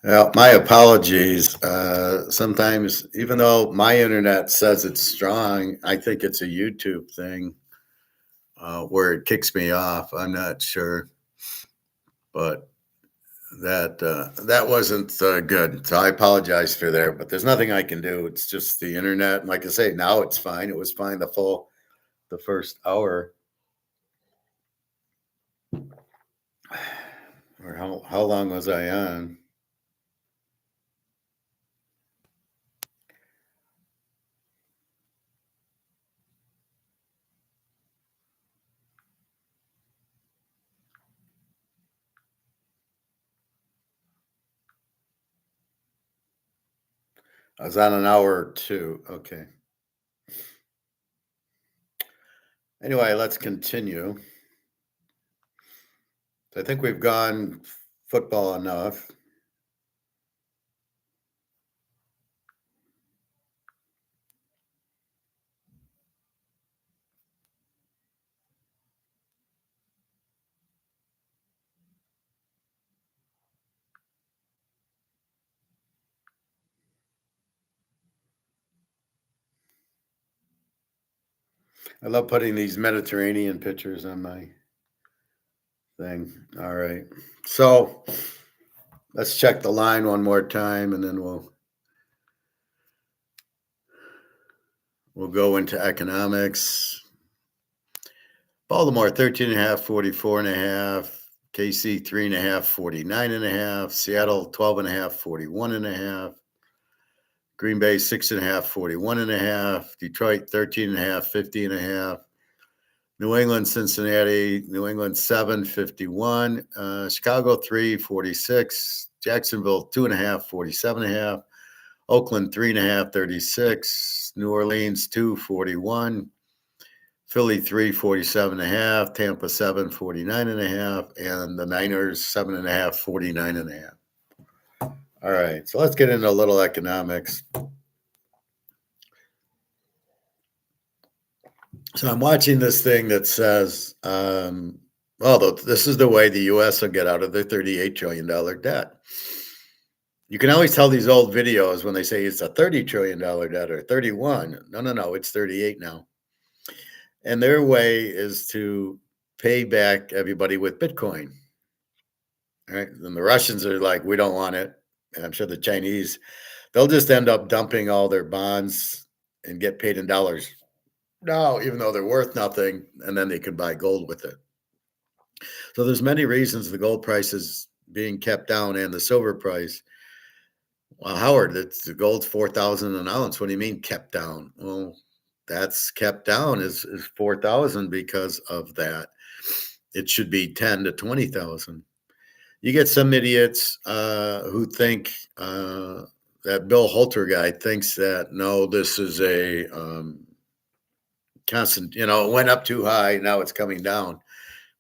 Well, my apologies. Sometimes, even though my internet says it's strong, I think it's a YouTube thing where it kicks me off. I'm not sure, but that wasn't good. So I apologize for there. But there's nothing I can do. It's just the internet. And like I say, now it's fine. It was fine the first hour. Or how long was I on? I was on an hour or two. Okay. Anyway, let's continue. I think we've gone football enough. I love putting these Mediterranean pictures on my thing. All right. So let's check the line one more time and then we'll go into economics. Baltimore 13.5, 44.5. KC 3.5, 49.5. Seattle 12.5, 41.5. Green Bay 6.5, 41.5. Detroit 13.5, 50.5. New England, Cincinnati, New England 7, 51. Chicago 3, 46. Jacksonville 2.5, 47.5. Oakland 3.5, 36. New Orleans 2, 41. Philly 3, 47.5. Tampa 7, 49.5. And the Niners 7.5, 49.5. All right, so let's get into a little economics. So I'm watching this thing that says, this is the way the U.S. will get out of their $38 trillion debt. You can always tell these old videos when they say it's a $30 trillion debt or 31. No, it's 38 now. And their way is to pay back everybody with Bitcoin. All right. And the Russians are like, we don't want it. And I'm sure the Chinese, they'll just end up dumping all their bonds and get paid in dollars. No, even though they're worth nothing, and then they could buy gold with it. So there's many reasons the gold price is being kept down and the silver price. Well, Howard, it's the gold's 4,000 an ounce. What do you mean kept down? Well, that's kept down is 4,000 because of that. It should be 10 to 20,000. You get some idiots who think that Bill Holter guy thinks that no, this is a constant. It went up too high, now it's coming down.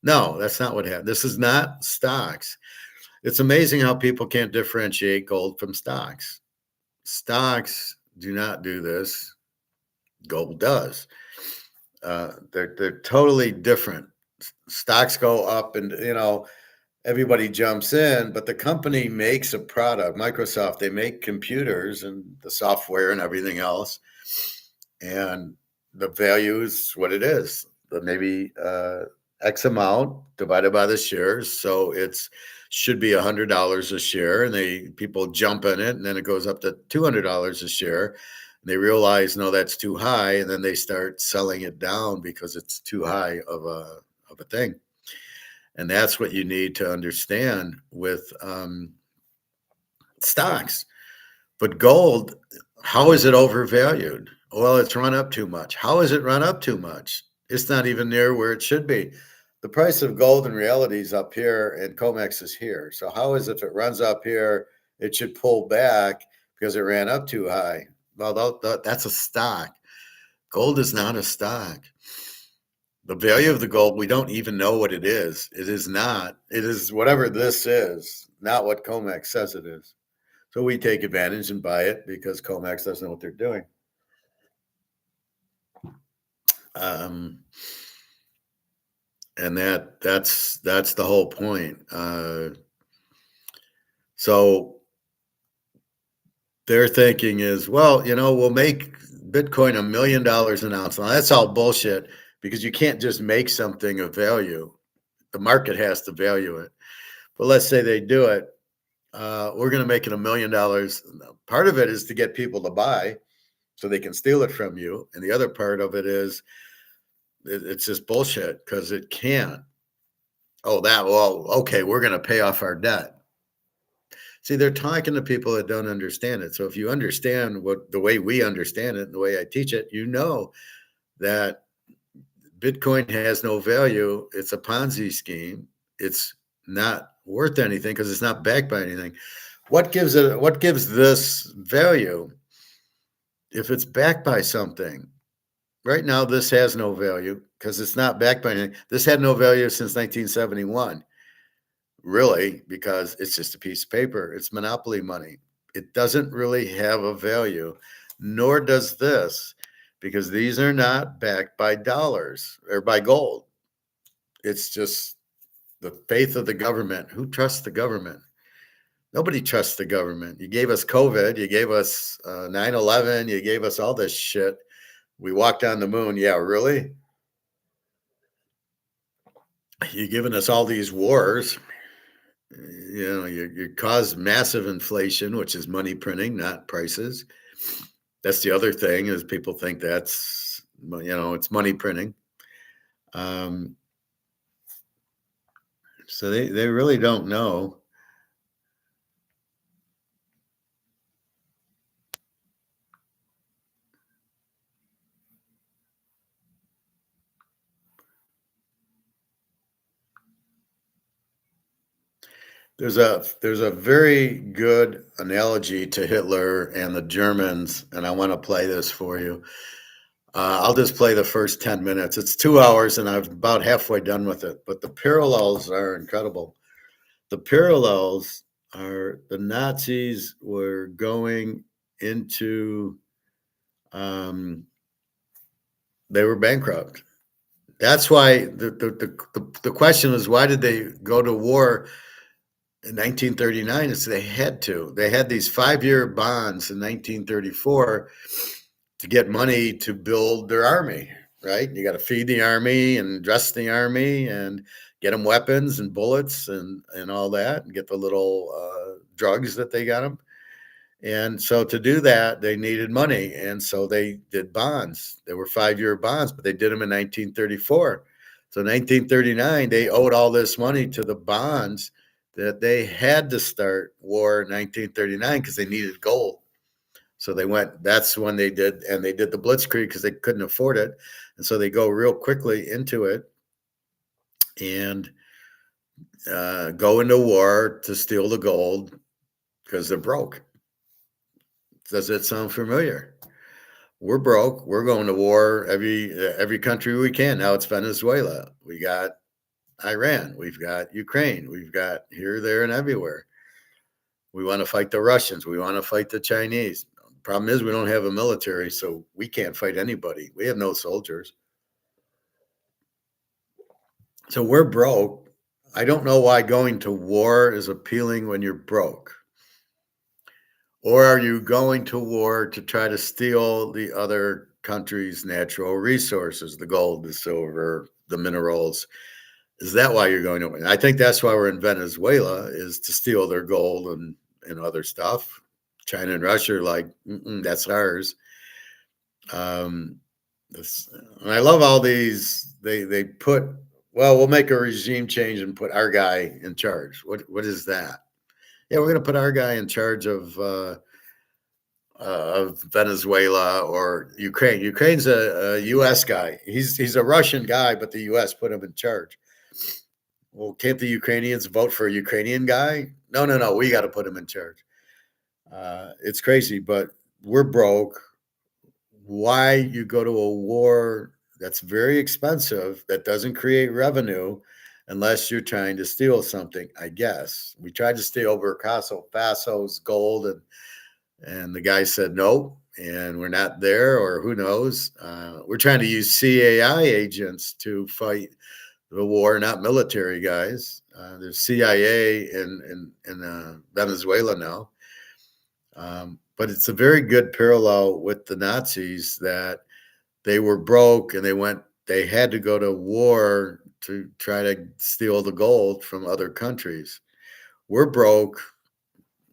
No, that's not what happened. This is not stocks. It's amazing how people can't differentiate gold from stocks. Stocks do not do this. Gold does. They're totally different. Stocks go up, and everybody jumps in, but the company makes a product. Microsoft, they make computers and the software and everything else, and the value is what it is. But maybe X amount divided by the shares, so it's should be $100 a share, and people jump in it, and then it goes up to $200 a share. And they realize no, that's too high, and then they start selling it down because it's too high of a thing. And that's what you need to understand with stocks. But gold, how is it overvalued? Well, it's run up too much. How is it run up too much? It's not even near where it should be. The price of gold in reality is up here and COMEX is here. So how is it if it runs up here, it should pull back because it ran up too high? Well, that's a stock. Gold is not a stock. The value of the gold, we don't even know what it is. It is not. It is whatever this is, not what COMEX says it is. So we take advantage and buy it because COMEX doesn't know what they're doing. And that's the whole point. So Their thinking is, well, we'll make Bitcoin $1 million an ounce. Now that's all bullshit because you can't just make something of value. The market has to value it. But let's say they do it. We're going to make it $1 million. Part of it is to get people to buy so they can steal it from you. And the other part of it is it's just bullshit because it can't. Oh, well, okay, we're going to pay off our debt. See, they're talking to people that don't understand it. So if you understand the way we understand it, and the way I teach it, you know that Bitcoin has no value. It's a Ponzi scheme. It's not worth anything because it's not backed by anything. What gives this value? If it's backed by something. Right now, this has no value because it's not backed by anything. This had no value since 1971. Really, because it's just a piece of paper. It's monopoly money. It doesn't really have a value, nor does this, because these are not backed by dollars or by gold. It's just the faith of the government. Who trusts the government? Nobody trusts the government. You gave us COVID. You gave us 9/11. You gave us all this shit. We walked on the moon. Yeah, really? You're giving us all these wars. You cause massive inflation, which is money printing, not prices. That's the other thing is people think that's, it's money printing. So they really don't know. There's a very good analogy to Hitler and the Germans, and I want to play this for you. I'll just play the first 10 minutes. It's 2 hours, and I'm about halfway done with it. But the parallels are incredible. The parallels are the Nazis were going into, they were bankrupt. That's why the question is, why did they go to war in 1939? Is they had to. They had these 5-year bonds in 1934 to get money to build their army, right? You got to feed the army and dress the army and get them weapons and bullets and all that, and get the little drugs that they got them. And so to do that, they needed money. And so they did bonds. They were 5-year bonds, but they did them in 1934. So in 1939, they owed all this money to the bonds that they had to start war in 1939 because they needed gold. So that's when they did the Blitzkrieg because they couldn't afford it. And so they go real quickly into it and go into war to steal the gold because they're broke. Does it sound familiar? We're broke. We're going to war every country we can. Now it's Venezuela. We got Iran. We've got Ukraine. We've got here, there, and everywhere. We want to fight the Russians. We want to fight the Chinese. Problem is, we don't have a military, so we can't fight anybody. We have no soldiers. So we're broke. I don't know why going to war is appealing when you're broke. Or are you going to war to try to steal the other country's natural resources, the gold, the silver, the minerals? Is that why you're going to win? I think that's why we're in Venezuela, is to steal their gold and other stuff. China and Russia are like, that's ours. And I love all these. They put, well, we'll make a regime change and put our guy in charge. What is that? Yeah, we're going to put our guy in charge of Venezuela or Ukraine. Ukraine's a U.S. guy. He's a Russian guy, but the U.S. put him in charge. Well, can't the Ukrainians vote for a Ukrainian guy? No. We got to put him in charge. It's crazy, but we're broke. Why you go to a war that's very expensive, that doesn't create revenue, unless you're trying to steal something, I guess. We tried to steal Burkina Faso's gold, and the guy said no, and we're not there, or who knows. We're trying to use CAI agents to fight the war, not military guys. There's CIA in Venezuela now. but it's a very good parallel with the Nazis that they were broke and they had to go to war to try to steal the gold from other countries. We're broke,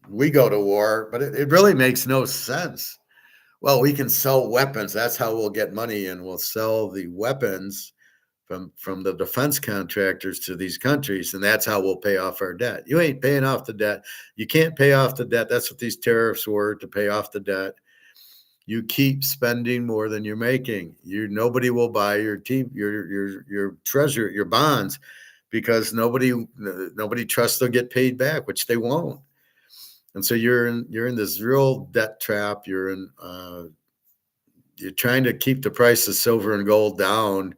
we go to war, but it really makes no sense. Well, we can sell weapons. That's how we'll get money, and we'll sell the weapons from the defense contractors to these countries, and that's how we'll pay off our debt. You ain't paying off the debt. You can't pay off the debt. That's what these tariffs were, to pay off the debt. You keep spending more than you're making. Nobody will buy your treasure, your bonds, because nobody trusts they'll get paid back, which they won't. And so you're in this real debt trap. You're trying to keep the price of silver and gold down,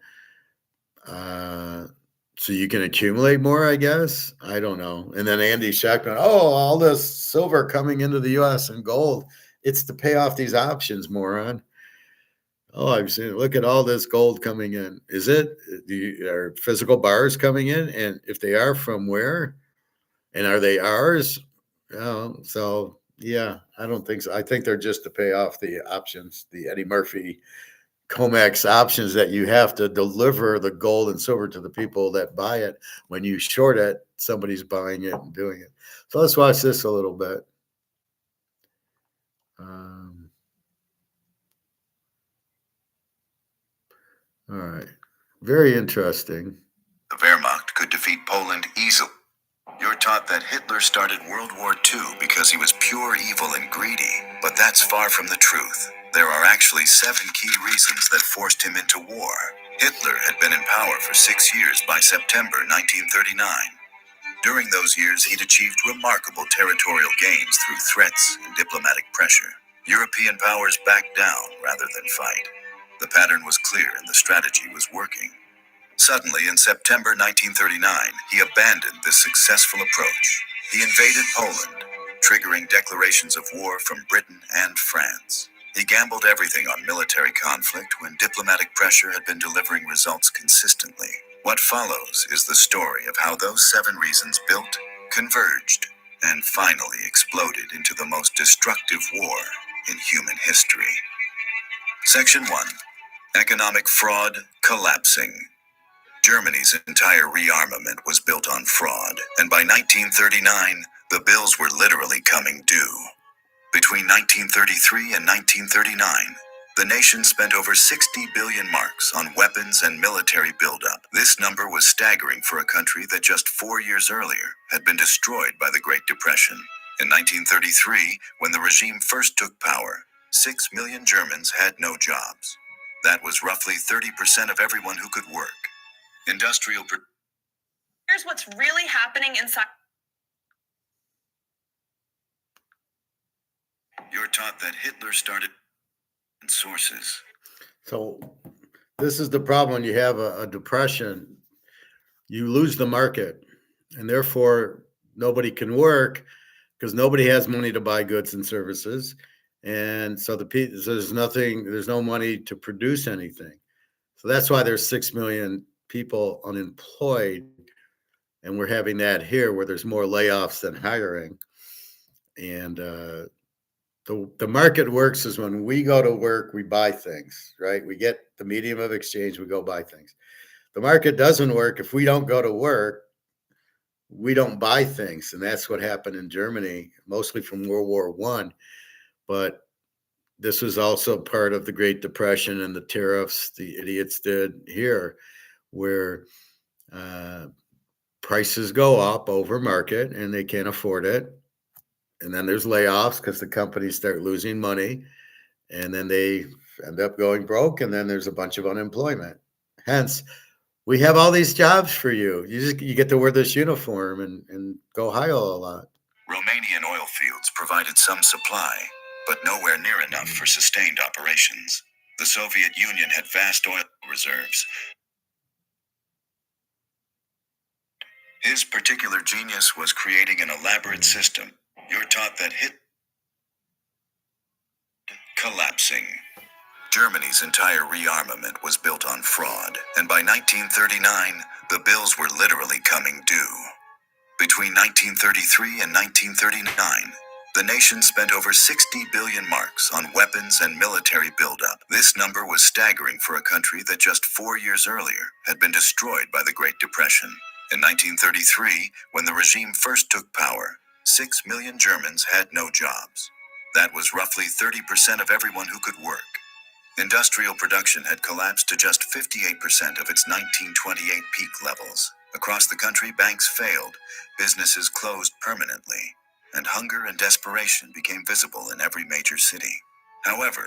so you can accumulate more, I guess. I don't know. And then Andy Schectman, all this silver coming into the U.S. and gold, it's to pay off these options, moron. Oh, I've seen it. Look at all this gold coming in. Is it? Are physical bars coming in? And if they are, from where? And are they ours? So yeah, I don't think so. I think they're just to pay off the options, the Eddie Murphy comex options, that you have to deliver the gold and silver to the people that buy it. When you short it, somebody's buying it and doing it. So let's watch this a little bit. All right. Very interesting. The Wehrmacht could defeat Poland easily. You're taught that Hitler started World War II because he was pure evil and greedy, but that's far from the truth. There are actually 7 key reasons that forced him into war. Hitler had been in power for 6 years by September 1939. During those years, he'd achieved remarkable territorial gains through threats and diplomatic pressure. European powers backed down rather than fight. The pattern was clear and the strategy was working. Suddenly, in September 1939, he abandoned this successful approach. He invaded Poland, triggering declarations of war from Britain and France. He gambled everything on military conflict when diplomatic pressure had been delivering results consistently. What follows is the story of how those 7 reasons built, converged, and finally exploded into the most destructive war in human history. Section 1. Economic fraud collapsing. Germany's entire rearmament was built on fraud, and by 1939, the bills were literally coming due. Between 1933 and 1939, the nation spent over 60 billion marks on weapons and military buildup. This number was staggering for a country that just 4 years earlier had been destroyed by the Great Depression. In 1933, when the regime first took power, 6 million Germans had no jobs. That was roughly 30% of everyone who could work. Here's what's really happening inside. You're taught that Hitler started sources. So this is the problem when you have a depression. You lose the market, and therefore nobody can work because nobody has money to buy goods and services. And so there's no money to produce anything. So that's why there's 6 million people unemployed. And we're having that here, where there's more layoffs than hiring. And the market works is when we go to work, we buy things, right? We get the medium of exchange, we go buy things. The market doesn't work if we don't go to work, we don't buy things. And that's what happened in Germany, mostly from World War I. But this was also part of the Great Depression and the tariffs the idiots did here, where prices go up over market and they can't afford it. And then there's layoffs because the companies start losing money, and then they end up going broke, and then there's a bunch of unemployment. Hence, we have all these jobs for you. You get to wear this uniform and go Heil a lot. Romanian oil fields provided some supply, but nowhere near enough for sustained operations. The Soviet Union had vast oil reserves. His particular genius was creating an elaborate system. You're taught that collapsing. Germany's entire rearmament was built on fraud, and by 1939, the bills were literally coming due. Between 1933 and 1939, The nation spent over 60 billion marks on weapons and military buildup. This number was staggering for a country that just 4 years earlier had been destroyed by the Great Depression. In 1933, when the regime first took power, 6 million Germans had no jobs. That was roughly 30% of everyone who could work. Industrial production had collapsed to just 58% of its 1928 peak levels. Across the country, banks failed, businesses closed permanently, and hunger and desperation became visible in every major city. However,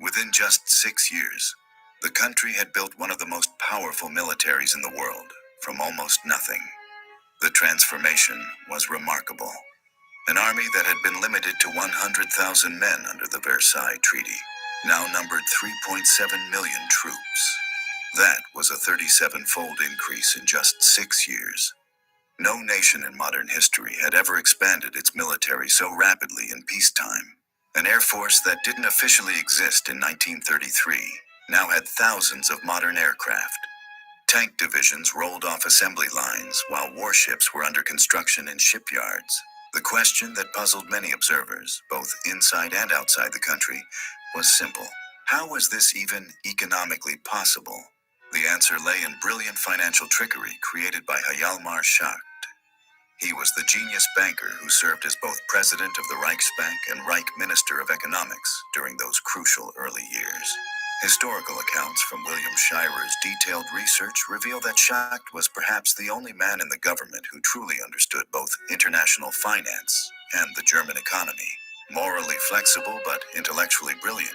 within just 6 years, the country had built one of the most powerful militaries in the world, from almost nothing. The transformation was remarkable. An army that had been limited to 100,000 men under the Versailles Treaty now numbered 3.7 million troops. That was a 37-fold increase in just 6 years. No nation in modern history had ever expanded its military so rapidly in peacetime. An air force that didn't officially exist in 1933 now had thousands of modern aircraft. Tank divisions rolled off assembly lines while warships were under construction in shipyards. The question that puzzled many observers, both inside and outside the country, was simple. How was this even economically possible? The answer lay in brilliant financial trickery created by Hjalmar Schacht. He was the genius banker who served as both president of the Reichsbank and Reich Minister of Economics during those crucial early years. Historical accounts from William Shirer's detailed research reveal that Schacht was perhaps the only man in the government who truly understood both international finance and the German economy. Morally flexible but intellectually brilliant,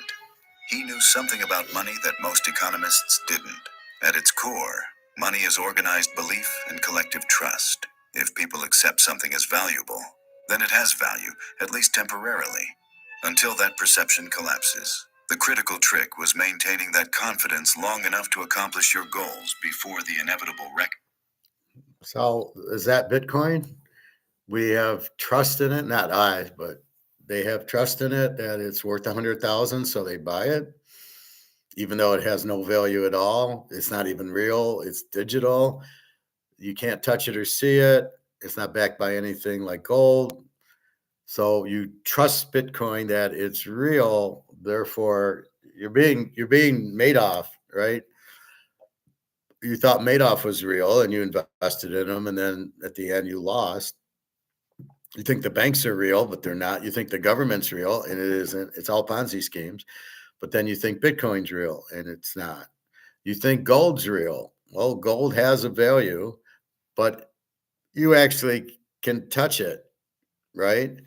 he knew something about money that most economists didn't. At its core, money is organized belief and collective trust. If people accept something as valuable, then it has value, at least temporarily, until that perception collapses. The critical trick was maintaining that confidence long enough to accomplish your goals before the inevitable wreck. So is that Bitcoin? We have trust in it, not I, but they have trust in it that it's worth 100,000, so they buy it, even though it has no value at all. It's not even real. It's digital. You can't touch it or see it. It's not backed by anything like gold. So you trust Bitcoin that it's real. Therefore, you're being Madoff, right? You thought Madoff was real and you invested in him, and then at the end you lost. You think the banks are real, but they're not. You think the government's real, and it isn't. It's all Ponzi schemes. But then you think Bitcoin's real, and it's not. You think gold's real. Well, gold has a value, but you actually can touch it, right?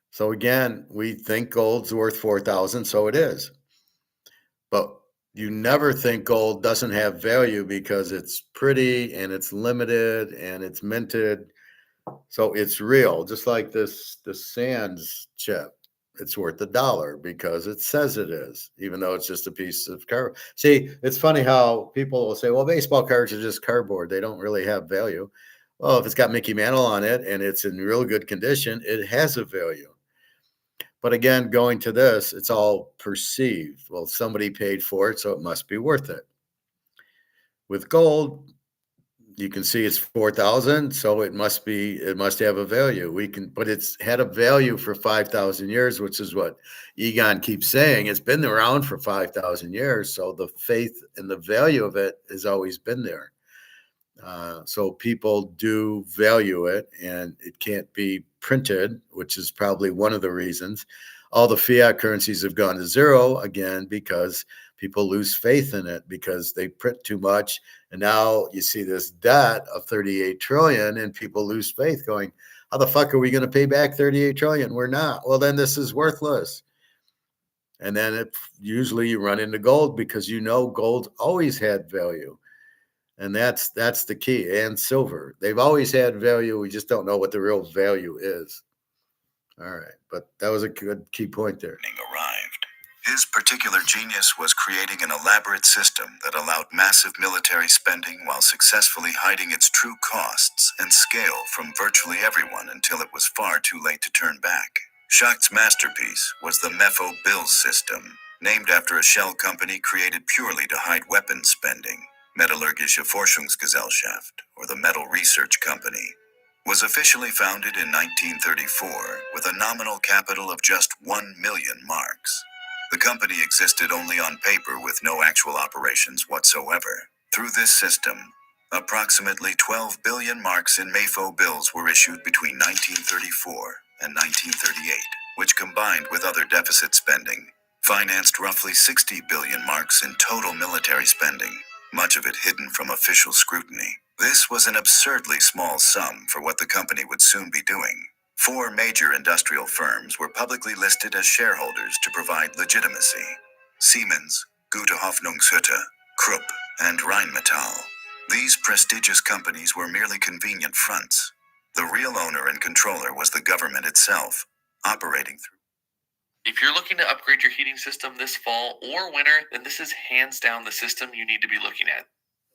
So again, we think gold's worth 4,000, so it is. But you never think gold doesn't have value because it's pretty and it's limited and it's minted. So it's real, just like the Sands chip. It's worth $1 because it says it is, even though it's just a piece of cardboard. See, it's funny how people will say, well, baseball cards are just cardboard. They don't really have value. Well, if it's got Mickey Mantle on it and it's in real good condition, it has a value. But again, going to this, it's all perceived. Well, somebody paid for it, so it must be worth it. With gold, you can see it's 4,000, so it must have a value. But it's had a value for 5,000 years, which is what Egon keeps saying. It's been around for 5,000 years, so the faith and the value of it has always been there. So people do value it, and it can't be printed, which is probably one of the reasons. All the fiat currencies have gone to zero again because people lose faith in it because they print too much. And now you see this debt of 38 trillion and people lose faith going, how the fuck are we going to pay back 38 trillion? We're not. Well, then this is worthless. And then usually you run into gold because gold always had value. And that's the key. And silver. They've always had value. We just don't know what the real value is. All right. But that was a good key point there. Arrived. His particular genius was creating an elaborate system that allowed massive military spending while successfully hiding its true costs and scale from virtually everyone until it was far too late to turn back. Schacht's masterpiece was the Mefo bill system, named after a shell company created purely to hide weapons spending, Metallurgische Forschungsgesellschaft, or the Metal Research Company. was officially founded in 1934 with a nominal capital of just 1 million marks. The company existed only on paper with no actual operations whatsoever. Through this system, approximately 12 billion marks in Mayfo bills were issued between 1934 and 1938, which combined with other deficit spending, financed roughly 60 billion marks in total military spending, much of it hidden from official scrutiny. This was an absurdly small sum for what the company would soon be doing. 4 major industrial firms were publicly listed as shareholders to provide legitimacy: Siemens, Gute Hoffnungshütte, Krupp, and Rheinmetall. These prestigious companies were merely convenient fronts. The real owner and controller was the government itself, operating through. If you're looking to upgrade your heating system this fall or winter, then this is hands down the system you need to be looking at.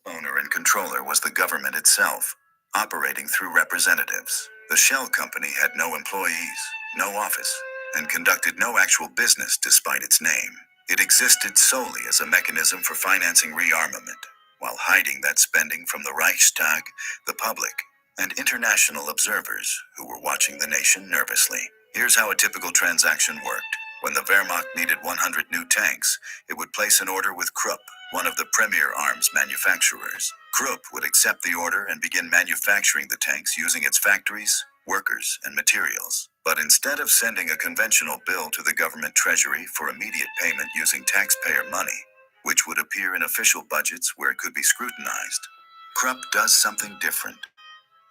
Owner and controller was the government itself, operating through representatives. The shell company had no employees, no office, and conducted no actual business despite its name. It existed solely as a mechanism for financing rearmament, while hiding that spending from the Reichstag, the public, and international observers who were watching the nation nervously. Here's how a typical transaction worked. When the Wehrmacht needed 100 new tanks, it would place an order with Krupp, one of the premier arms manufacturers. Krupp would accept the order and begin manufacturing the tanks using its factories, workers, and materials. But instead of sending a conventional bill to the government treasury for immediate payment using taxpayer money, which would appear in official budgets where it could be scrutinized, Krupp does something different.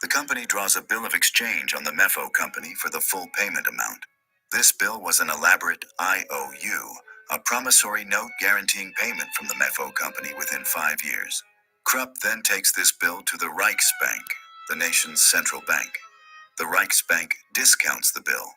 The company draws a bill of exchange on the Mefo company for the full payment amount. This bill was an elaborate IOU, a promissory note guaranteeing payment from the Mefo company within 5 years. Krupp then takes this bill to the Reichsbank, the nation's central bank. The Reichsbank discounts the bill,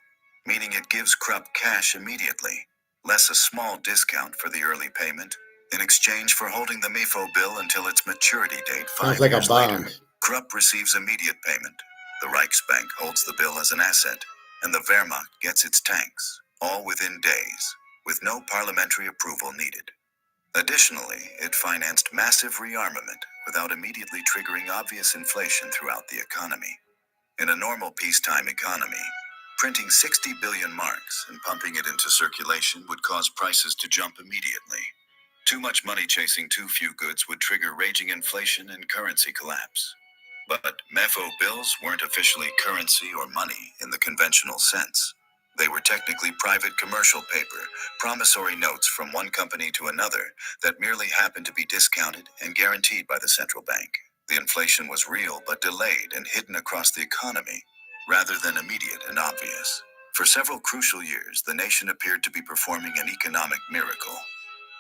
meaning it gives Krupp cash immediately, less a small discount for the early payment, in exchange for holding the Mefo bill until its maturity date 5 Sounds like a years later. bond. Krupp receives immediate payment. The Reichsbank holds the bill as an asset, and the Wehrmacht gets its tanks, all within days, with no parliamentary approval needed. Additionally, it financed massive rearmament without immediately triggering obvious inflation throughout the economy. In a normal peacetime economy, printing 60 billion marks and pumping it into circulation would cause prices to jump immediately. Too much money chasing too few goods would trigger raging inflation and currency collapse. But Mefo bills weren't officially currency or money in the conventional sense. They were technically private commercial paper, promissory notes from one company to another that merely happened to be discounted and guaranteed by the central bank. The inflation was real but delayed and hidden across the economy, rather than immediate and obvious. For several crucial years, the nation appeared to be performing an economic miracle.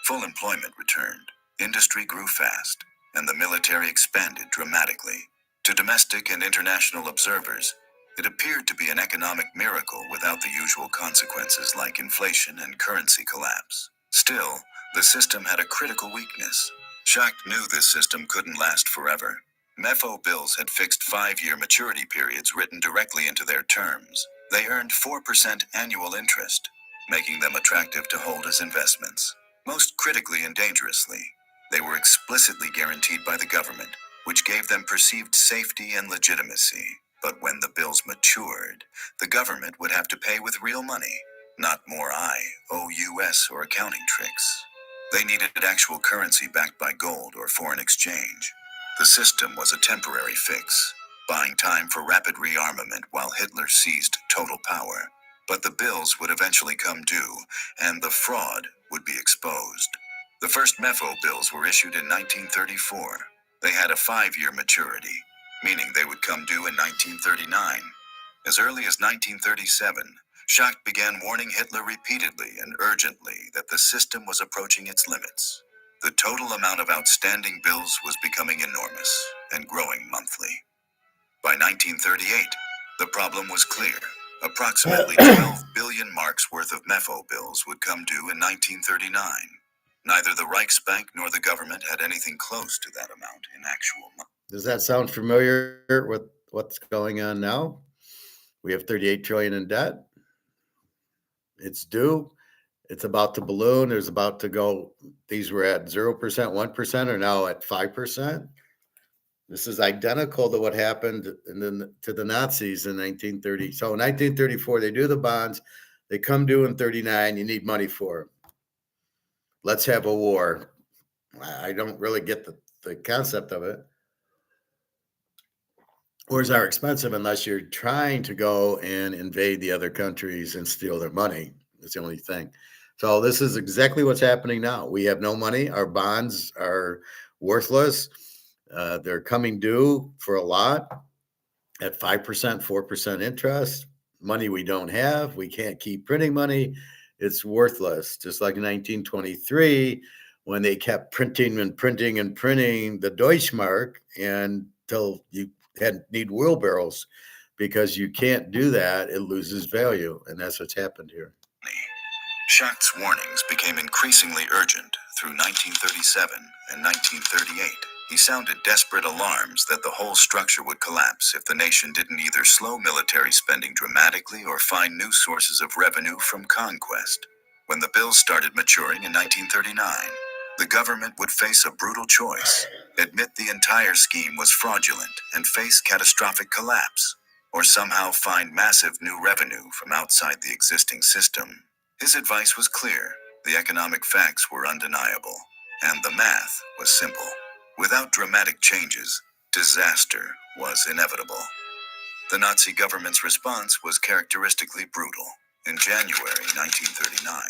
Full employment returned, industry grew fast, and the military expanded dramatically. To domestic and international observers, it appeared to be an economic miracle without the usual consequences like inflation and currency collapse. Still, the system had a critical weakness. Schacht knew this system couldn't last forever. Mefo bills had fixed 5-year maturity periods written directly into their terms. They earned 4% annual interest, making them attractive to hold as investments. Most critically and dangerously, they were explicitly guaranteed by the government, which gave them perceived safety and legitimacy. But when the bills matured, the government would have to pay with real money, not more IOUs or accounting tricks. They needed actual currency backed by gold or foreign exchange. The system was a temporary fix, buying time for rapid rearmament while Hitler seized total power. But the bills would eventually come due, and the fraud would be exposed. The first Mefo bills were issued in 1934. They had a 5-year maturity, meaning they would come due in 1939. As early as 1937, Schacht began warning Hitler repeatedly and urgently that the system was approaching its limits. The total amount of outstanding bills was becoming enormous and growing monthly. By 1938, the problem was clear. Approximately 12 billion marks worth of Mefo bills would come due in 1939. Neither the Reichsbank nor the government had anything close to that amount in actual money. Does that sound familiar with what's going on now? We have 38 trillion in debt. It's due. It's about to balloon. There's about to go. These were at 0%, 1%, are now at 5%. This is identical to what happened to the Nazis in 1930. So in 1934, they do the bonds. They come due in 39. You need money for them. Let's have a war. I don't really get the concept of it. Wars are expensive unless you're trying to go and invade the other countries and steal their money. That's the only thing. So this is exactly what's happening now. We have no money. Our bonds are worthless. They're coming due for a lot at 5%, 4% interest. Money we don't have. We can't keep printing money. It's worthless. Just like in 1923, when they kept printing and printing and printing the Deutschmark until you need wheelbarrows, because you can't do that. It loses value. And that's what's happened here. Schacht's warnings became increasingly urgent through 1937 and 1938. He sounded desperate alarms that the whole structure would collapse if the nation didn't either slow military spending dramatically or find new sources of revenue from conquest. When the bills started maturing in 1939, the government would face a brutal choice: admit the entire scheme was fraudulent and face catastrophic collapse, or somehow find massive new revenue from outside the existing system. His advice was clear, the economic facts were undeniable, and the math was simple. Without dramatic changes, disaster was inevitable. The Nazi government's response was characteristically brutal. In January 1939,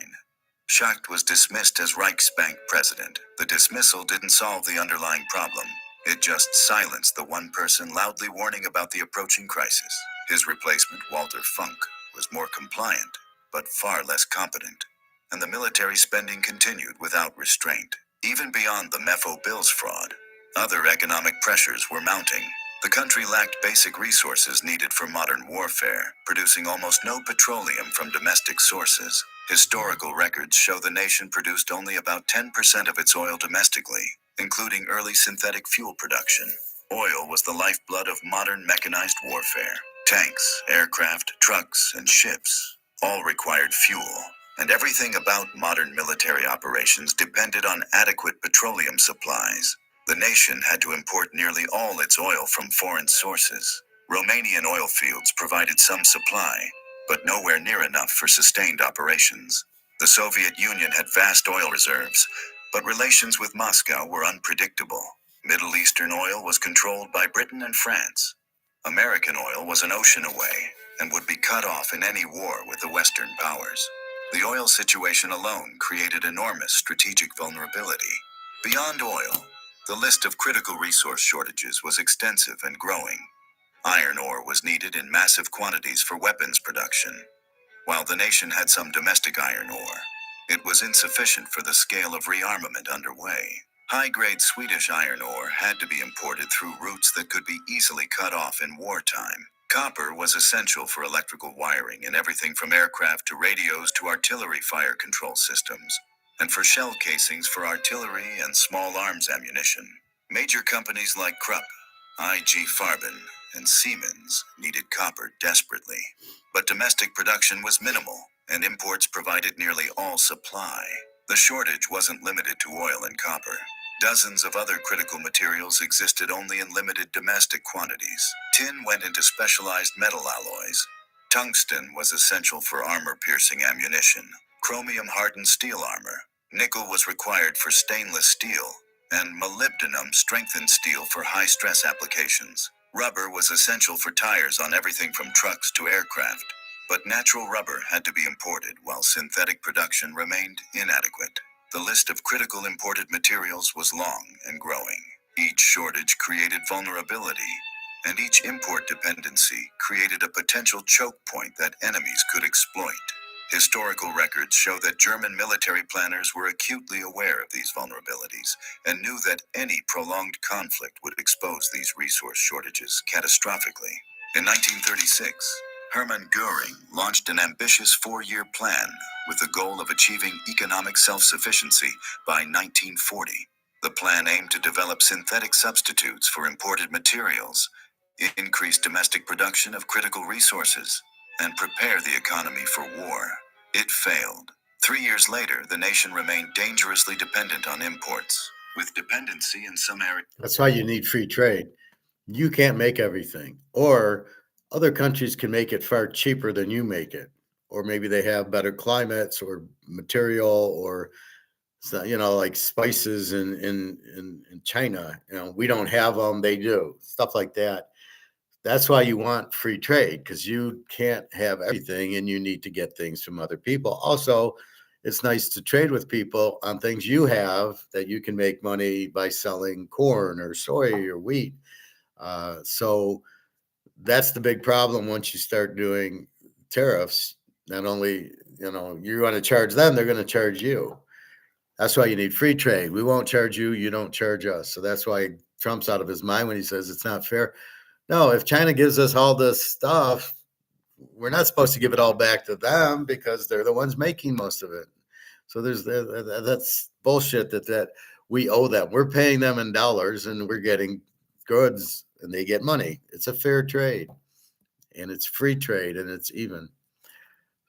Schacht was dismissed as Reichsbank president. The dismissal didn't solve the underlying problem. It just silenced the one person loudly warning about the approaching crisis. His replacement, Walter Funk, was more compliant, but far less competent, and the military spending continued without restraint. Even beyond the MEFO bills fraud, other economic pressures were mounting. The country lacked basic resources needed for modern warfare, producing almost no petroleum from domestic sources. Historical records show the nation produced only about 10% of its oil domestically, including early synthetic fuel production. Oil was the lifeblood of modern mechanized warfare. Tanks, aircraft, trucks, and ships all required fuel, and everything about modern military operations depended on adequate petroleum supplies. The nation had to import nearly all its oil from foreign sources. Romanian oil fields provided some supply, but nowhere near enough for sustained operations. The Soviet Union had vast oil reserves, but relations with Moscow were unpredictable. Middle Eastern oil was controlled by Britain and France. American oil was an ocean away and would be cut off in any war with the Western powers. The oil situation alone created enormous strategic vulnerability. Beyond oil, the list of critical resource shortages was extensive and growing. Iron ore was needed in massive quantities for weapons production. While the nation had some domestic iron ore, it was insufficient for the scale of rearmament underway. High-grade Swedish iron ore had to be imported through routes that could be easily cut off in wartime. Copper was essential for electrical wiring in everything from aircraft to radios to artillery fire control systems, and for shell casings for artillery and small arms ammunition. Major companies like Krupp, IG Farben, and Siemens needed copper desperately. But domestic production was minimal, and imports provided nearly all supply. The shortage wasn't limited to oil and copper. Dozens of other critical materials existed only in limited domestic quantities. Tin went into specialized metal alloys. Tungsten was essential for armor-piercing ammunition. Chromium hardened steel armor. Nickel was required for stainless steel, and molybdenum strengthened steel for high-stress applications. Rubber was essential for tires on everything from trucks to aircraft, but natural rubber had to be imported while synthetic production remained inadequate. The list of critical imported materials was long and growing. Each shortage created vulnerability, and each import dependency created a potential choke point that enemies could exploit. Historical records show that German military planners were acutely aware of these vulnerabilities and knew that any prolonged conflict would expose these resource shortages catastrophically. In 1936, Hermann Göring launched an ambitious 4-year plan with the goal of achieving economic self-sufficiency by 1940. The plan aimed to develop synthetic substitutes for imported materials, increase domestic production of critical resources, and prepare the economy for war. It failed. 3 years later, the nation remained dangerously dependent on imports, with dependency in some areas. That's why you need free trade. You can't make everything, or other countries can make it far cheaper than you make it, or maybe they have better climates or material, or like spices in China. We don't have them; they do, stuff like that. That's why you want free trade, because you can't have everything and you need to get things from other people. Also, it's nice to trade with people on things you have that you can make money by selling corn or soy or wheat. So that's the big problem once you start doing tariffs. Not only, you want to charge them, they're going to charge you. That's why you need free trade. We won't charge you, you don't charge us. So that's why Trump's out of his mind when he says it's not fair. No, if China gives us all this stuff, we're not supposed to give it all back to them because they're the ones making most of it. So that's bullshit that we owe them. We're paying them in dollars and we're getting goods and they get money. It's a fair trade and it's free trade and it's even.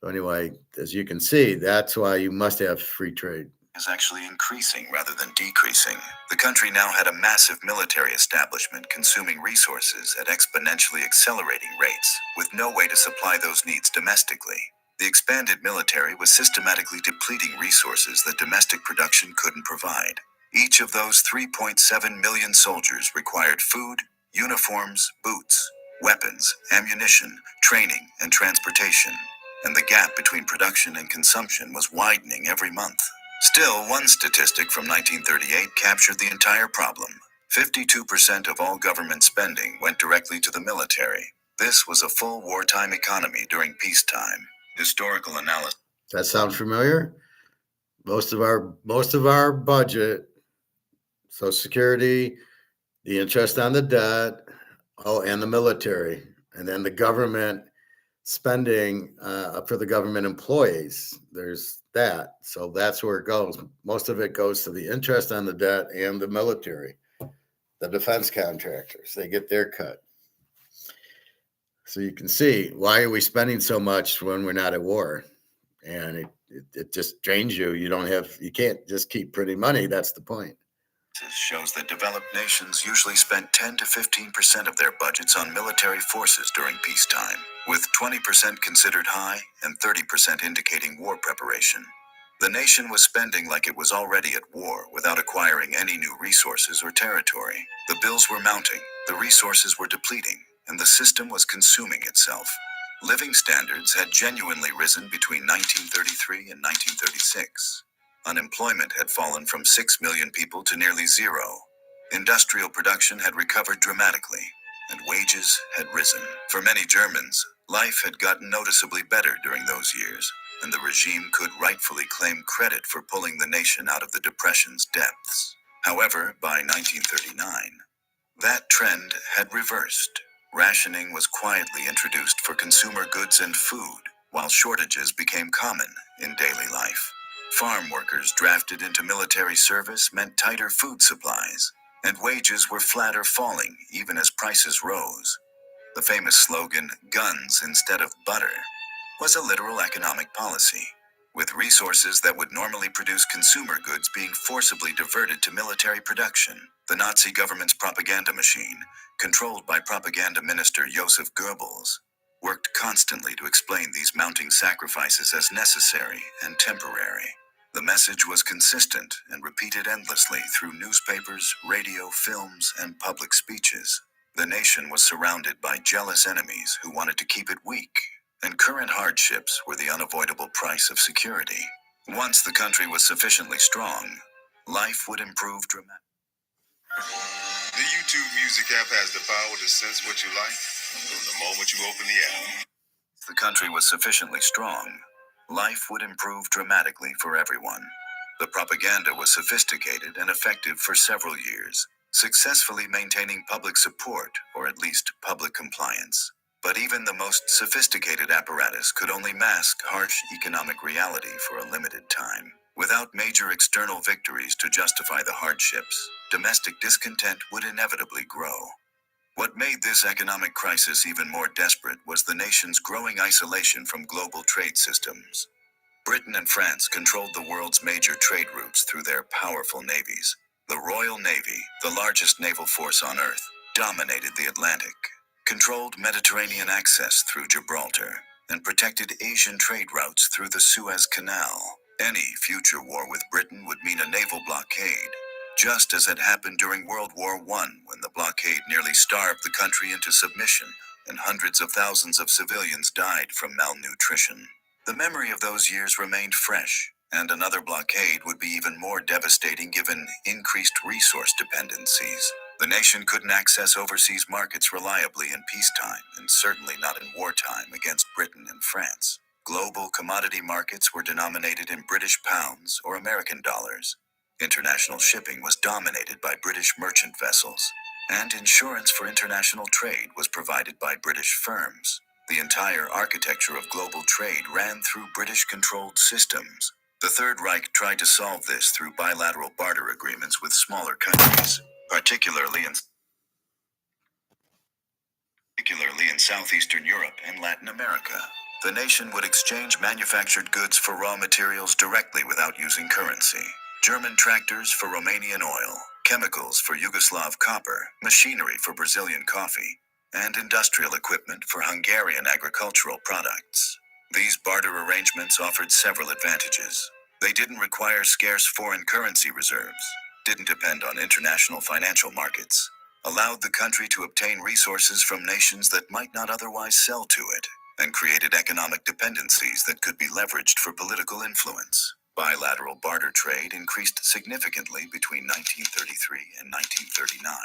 So anyway, as you can see, that's why you must have free trade. Is actually increasing rather than decreasing. The country now had a massive military establishment consuming resources at exponentially accelerating rates, with no way to supply those needs domestically. The expanded military was systematically depleting resources that domestic production couldn't provide. Each of those 3.7 million soldiers required food, uniforms, boots, weapons, ammunition, training, and transportation. And the gap between production and consumption was widening every month. Still, one statistic from 1938 captured the entire problem. 52% of all government spending went directly to the military. This was a full wartime economy during peacetime. Historical analysis. Does that sound familiar? Most of our budget, Social Security, the interest on the debt, and the military, and then the government spending for the government employees. There's that. So that's where it goes. Most of it goes to the interest on the debt and the military, the defense contractors. They get their cut. So you can see, why are we spending so much when we're not at war? And it just drains you. You can't just keep printing money. That's the point. Shows that developed nations usually spent 10 to 15% of their budgets on military forces during peacetime, with 20% considered high and 30% indicating war preparation. The nation was spending like it was already at war without acquiring any new resources or territory. The bills were mounting, the resources were depleting, and the system was consuming itself. Living standards had genuinely risen between 1933 and 1936. Unemployment had fallen from 6 million people to nearly zero. Industrial production had recovered dramatically, and wages had risen. For many Germans, life had gotten noticeably better during those years, and the regime could rightfully claim credit for pulling the nation out of the Depression's depths. However, by 1939, that trend had reversed. Rationing was quietly introduced for consumer goods and food, while shortages became common in daily life. Farm workers drafted into military service meant tighter food supplies, and wages were flat or falling even as prices rose. The famous slogan, "Guns instead of butter," was a literal economic policy, with resources that would normally produce consumer goods being forcibly diverted to military production. The Nazi government's propaganda machine, controlled by propaganda minister Joseph Goebbels, worked constantly to explain these mounting sacrifices as necessary and temporary. The message was consistent and repeated endlessly through newspapers, radio, films, and public speeches. The nation was surrounded by jealous enemies who wanted to keep it weak, and current hardships were the unavoidable price of security. Once the country was sufficiently strong, life would improve dramatically. The YouTube Music app has the power to sense what you like from the moment you open the app. If the country was sufficiently strong, life would improve dramatically for everyone. The propaganda was sophisticated and effective for several years, successfully maintaining public support, or at least public compliance. But even the most sophisticated apparatus could only mask harsh economic reality for a limited time. Without major external victories to justify the hardships, domestic discontent would inevitably grow. What made this economic crisis even more desperate was the nation's growing isolation from global trade systems. Britain and France controlled the world's major trade routes through their powerful navies. The Royal Navy, the largest naval force on Earth, dominated the Atlantic, controlled Mediterranean access through Gibraltar, and protected Asian trade routes through the Suez Canal. Any future war with Britain would mean a naval blockade, just as had happened during World War I, when the blockade nearly starved the country into submission, and hundreds of thousands of civilians died from malnutrition. The memory of those years remained fresh, and another blockade would be even more devastating given increased resource dependencies. The nation couldn't access overseas markets reliably in peacetime, and certainly not in wartime against Britain and France. Global commodity markets were denominated in British pounds or American dollars. International shipping was dominated by British merchant vessels, and insurance for international trade was provided by British firms. The entire architecture of global trade ran through British-controlled systems. The Third Reich tried to solve this through bilateral barter agreements with smaller countries, particularly in Southeastern Europe and Latin America. The nation would exchange manufactured goods for raw materials directly without using currency. German tractors for Romanian oil, chemicals for Yugoslav copper, machinery for Brazilian coffee, and industrial equipment for Hungarian agricultural products. These barter arrangements offered several advantages. They didn't require scarce foreign currency reserves, didn't depend on international financial markets, allowed the country to obtain resources from nations that might not otherwise sell to it, and created economic dependencies that could be leveraged for political influence. Bilateral barter trade increased significantly between 1933 and 1939.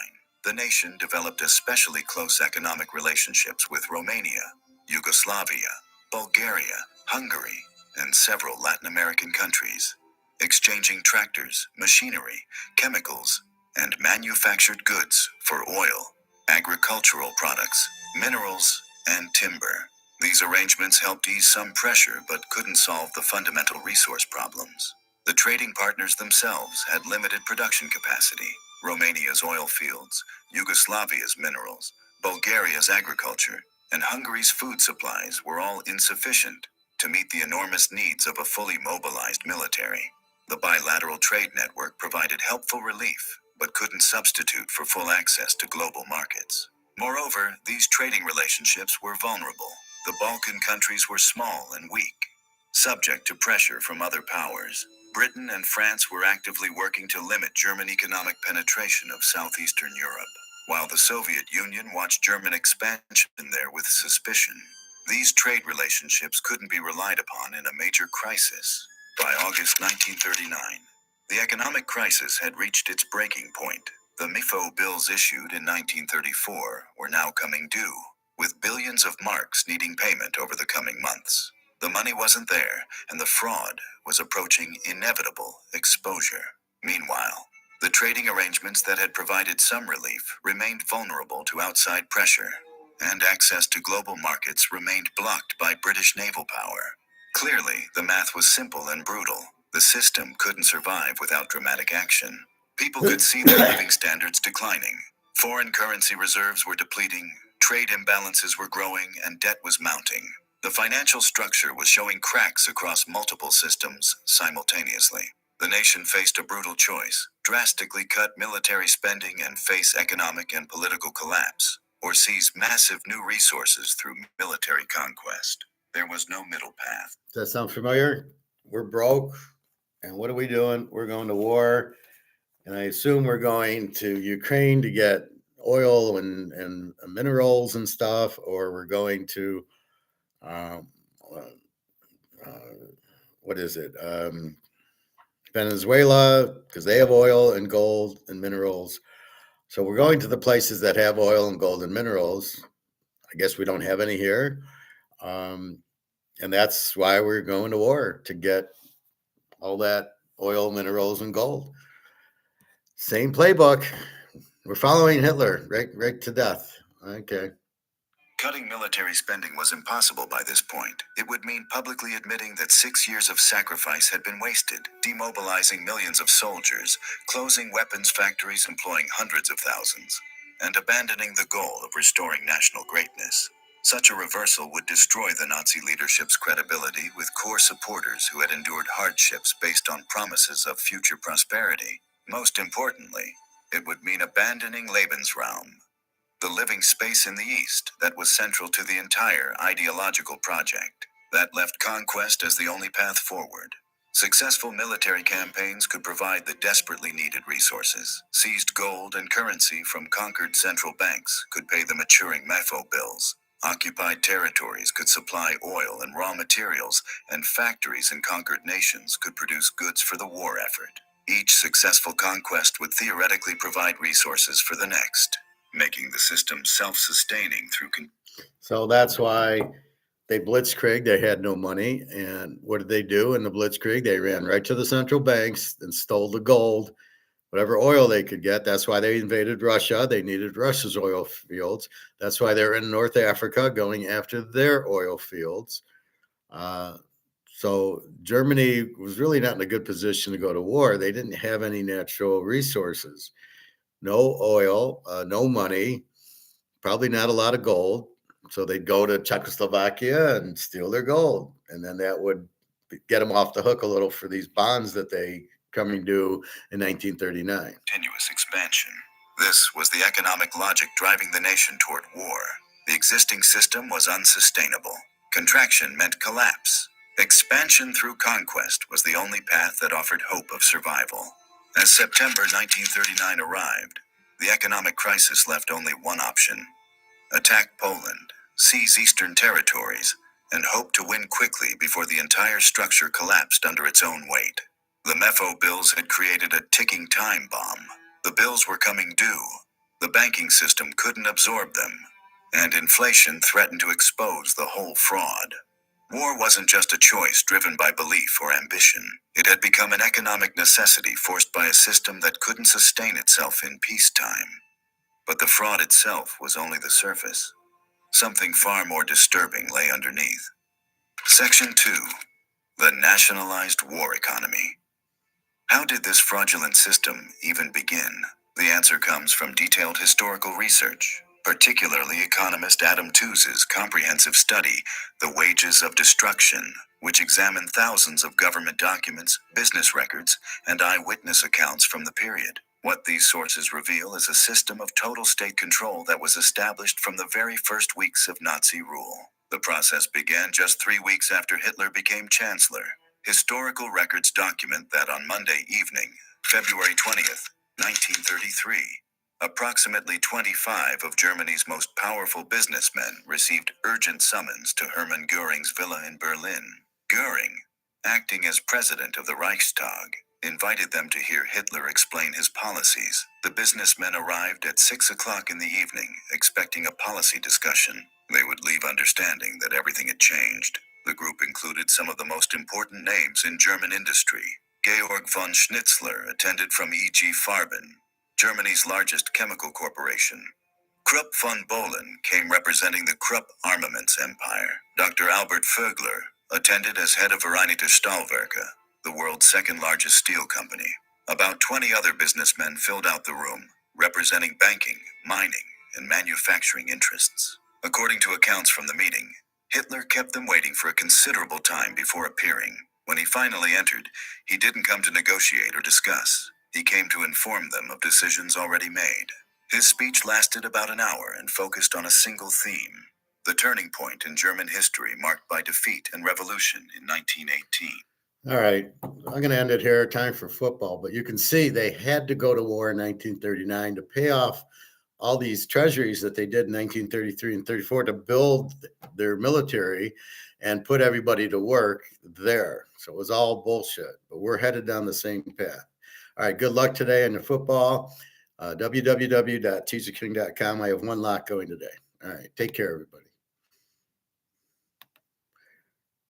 The nation developed especially close economic relationships with Romania, Yugoslavia, Bulgaria, Hungary, and several Latin American countries, exchanging tractors, machinery, chemicals, and manufactured goods for oil, agricultural products, minerals, and timber. These arrangements helped ease some pressure but couldn't solve the fundamental resource problems. The trading partners themselves had limited production capacity. Romania's oil fields, Yugoslavia's minerals, Bulgaria's agriculture, and Hungary's food supplies were all insufficient to meet the enormous needs of a fully mobilized military. The bilateral trade network provided helpful relief, but couldn't substitute for full access to global markets. Moreover, these trading relationships were vulnerable. The Balkan countries were small and weak, subject to pressure from other powers. Britain and France were actively working to limit German economic penetration of southeastern Europe, while the Soviet Union watched German expansion there with suspicion. These trade relationships couldn't be relied upon in a major crisis. By August 1939, the economic crisis had reached its breaking point. The MIFO bills issued in 1934 were now coming due, with billions of marks needing payment over the coming months. The money wasn't there, and the fraud was approaching inevitable exposure. Meanwhile, the trading arrangements that had provided some relief remained vulnerable to outside pressure, and access to global markets remained blocked by British naval power. Clearly, the math was simple and brutal. The system couldn't survive without dramatic action. People could see their living standards declining. Foreign currency reserves were depleting, trade imbalances were growing, and debt was mounting. The financial structure was showing cracks across multiple systems simultaneously. The nation faced a brutal choice: drastically cut military spending and face economic and political collapse, or seize massive new resources through military conquest. There was no middle path. Does that sound familiar? We're broke, and what are we doing? We're going to war, and I assume we're going to Ukraine to get oil and minerals and stuff, or we're going to um, uh, what is it? Venezuela, because they have oil and gold and minerals. So we're going to the places that have oil and gold and minerals. I guess we don't have any here. And that's why we're going to war, to get all that oil, minerals, and gold. Same playbook. We're following Hitler right to death. Okay. Cutting military spending was impossible by this point. It would mean publicly admitting that 6 years of sacrifice had been wasted, demobilizing millions of soldiers, closing weapons factories employing hundreds of thousands, and abandoning the goal of restoring national greatness. Such a reversal would destroy the Nazi leadership's credibility with core supporters who had endured hardships based on promises of future prosperity. Most importantly, it would mean abandoning Lebensraum, the living space in the East that was central to the entire ideological project. That left conquest as the only path forward. Successful military campaigns could provide the desperately needed resources. Seized gold and currency from conquered central banks could pay the maturing MEFO bills. Occupied territories could supply oil and raw materials, and factories in conquered nations could produce goods for the war effort. Each successful conquest would theoretically provide resources for the next, making the system self-sustaining through. So that's why they blitzkrieg. They had no money. And what did they do in the blitzkrieg? They ran right to the central banks and stole the gold, whatever oil they could get. That's why they invaded Russia. They needed Russia's oil fields. That's why they're in North Africa going after their oil fields. So Germany was really not in a good position to go to war. They didn't have any natural resources, no oil, no money, probably not a lot of gold. So they'd go to Czechoslovakia and steal their gold. And then that would get them off the hook a little for these bonds that they coming due in 1939. Continuous expansion. This was the economic logic driving the nation toward war. The existing system was unsustainable. Contraction meant collapse. Expansion through conquest was the only path that offered hope of survival. As September 1939 arrived, the economic crisis left only one option: attack Poland, seize eastern territories, and hope to win quickly before the entire structure collapsed under its own weight. The MEFO bills had created a ticking time bomb. The bills were coming due. The banking system couldn't absorb them, and inflation threatened to expose the whole fraud. War wasn't just a choice driven by belief or ambition. It had become an economic necessity forced by a system that couldn't sustain itself in peacetime. But the fraud itself was only the surface. Something far more disturbing lay underneath. Section 2. The Nationalized War Economy. How did this fraudulent system even begin? The answer comes from detailed historical research, particularly economist Adam Tooze's comprehensive study, The Wages of Destruction, which examined thousands of government documents, business records, and eyewitness accounts from the period. What these sources reveal is a system of total state control that was established from the very first weeks of Nazi rule. The process began just 3 weeks after Hitler became chancellor. Historical records document that on Monday evening, February 20th, 1933, approximately 25 of Germany's most powerful businessmen received urgent summons to Hermann Göring's villa in Berlin. Göring, acting as president of the Reichstag, invited them to hear Hitler explain his policies. The businessmen arrived at 6 o'clock in the evening, expecting a policy discussion. They would leave understanding that everything had changed. The group included some of the most important names in German industry. Georg von Schnitzler attended from E.G. Farben, Germany's largest chemical corporation. Krupp von Bohlen came representing the Krupp armaments empire. Dr. Albert Vögler attended as head of Vereinigte Stahlwerke, the world's second largest steel company. About 20 other businessmen filled out the room, representing banking, mining, and manufacturing interests. According to accounts from the meeting, Hitler kept them waiting for a considerable time before appearing. When he finally entered, he didn't come to negotiate or discuss. He came to inform them of decisions already made. His speech lasted about an hour and focused on a single theme: the turning point in German history marked by defeat and revolution in 1918. All right, I'm going to end it here. Time for football. But you can see they had to go to war in 1939 to pay off all these treasuries that they did in 1933 and 34 to build their military and put everybody to work there. So it was all bullshit, but we're headed down the same path. All right, good luck today in the football. www.teaserking.com. I have one lot going today. All right, take care, everybody.